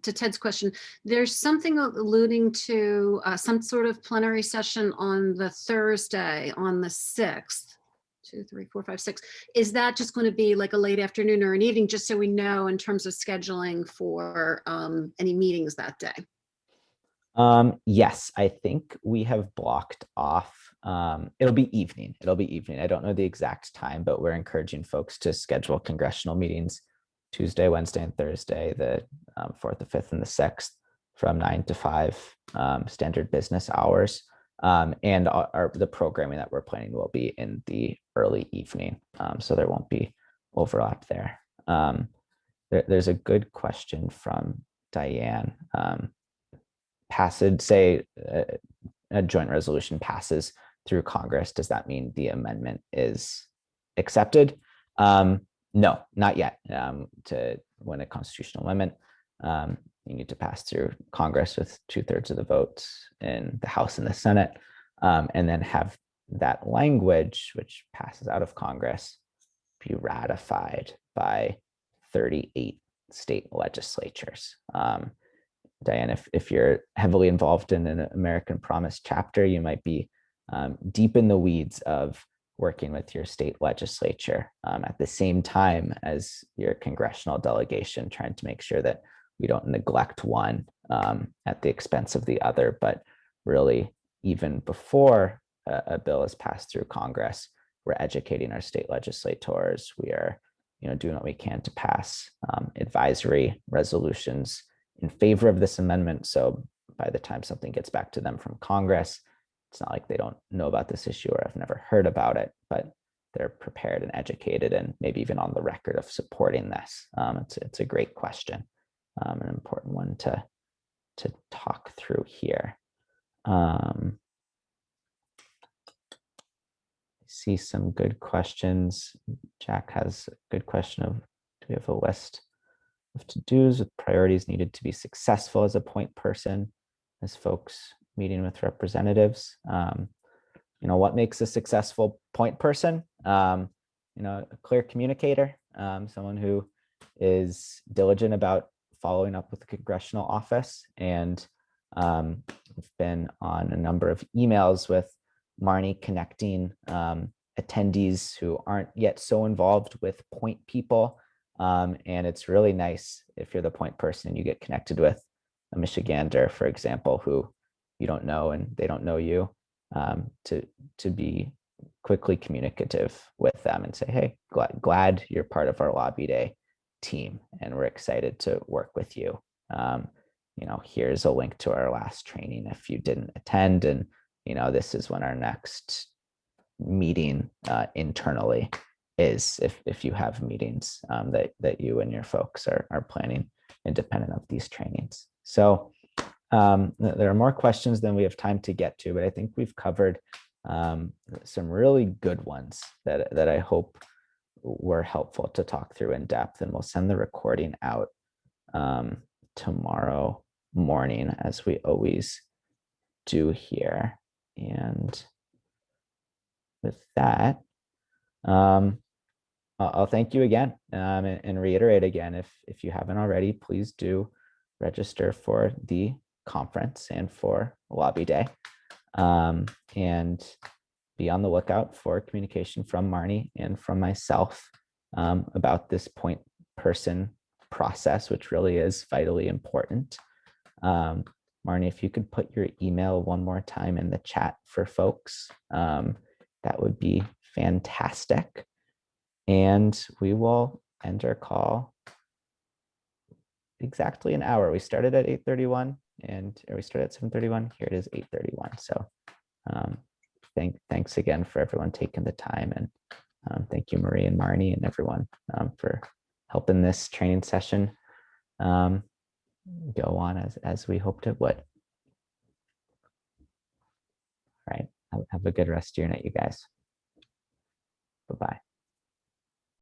Ted's question. There's something alluding to some sort of plenary session on the Thursday, on the 6th. 2, 3, 4, 5, 6. Is that just going to be like a late afternoon or an evening, just so we know in terms of scheduling for any meetings that day? Yes, I think we have blocked off. It'll be evening. I don't know the exact time, but we're encouraging folks to schedule congressional meetings Tuesday, Wednesday, and Thursday, the 4th, the 5th, and the 6th from 9 to 5 standard business hours. And the programming that we're planning will be in the early evening. So there won't be overlap there. There's a good question from Diane. Say a joint resolution passes through Congress, does that mean the amendment is accepted? No, not yet. To win a constitutional amendment, you need to pass through Congress with 2/3 of the votes in the House and the Senate, and then have that language, which passes out of Congress, be ratified by 38 state legislatures. Diane, if you're heavily involved in an American Promise chapter, you might be deep in the weeds of working with your state legislature at the same time as your congressional delegation, trying to make sure that we don't neglect one at the expense of the other. But really, even before a bill is passed through Congress, we're educating our state legislators. We are, doing what we can to pass advisory resolutions in favor of this amendment. So by the time something gets back to them from Congress, it's not like they don't know about this issue or have never heard about it, but they're prepared and educated and maybe even on the record of supporting this. It's a great question, an important one to talk through here. I see some good questions. Jack has a good question of, do we have a list of to-dos with priorities needed to be successful as a point person, as folks meeting with representatives? What makes a successful point person? A clear communicator, someone who is diligent about following up with the congressional office. And we've been on a number of emails with Marnie connecting attendees who aren't yet so involved with point people And it's really nice if you're the point person and you get connected with a Michigander, for example, who you don't know and they don't know you, to be quickly communicative with them and say, hey, glad you're part of our lobby day team and we're excited to work with you. Here's a link to our last training if you didn't attend, and this is when our next meeting internally is, if you have meetings that you and your folks are planning independent of these trainings. So there are more questions than we have time to get to, but I think we've covered some really good ones that I hope were helpful to talk through in depth, and we'll send the recording out tomorrow morning, as we always do here. And with that, I'll thank you again, and reiterate again, if you haven't already, please do register for the conference and for lobby day, and be on the lookout for communication from Marnie and from myself about this point person process, which really is vitally important. Marnie, if you could put your email one more time in the chat for folks, that would be fantastic. And we will end our call exactly an hour. We started at 8:31 or we started at 7:31. Here it is 8:31. So thanks again for everyone taking the time, and thank you, Marie and Marnie and everyone for helping this training session go on as we hoped it would. All right, have a good rest of your night, you guys. Bye-bye.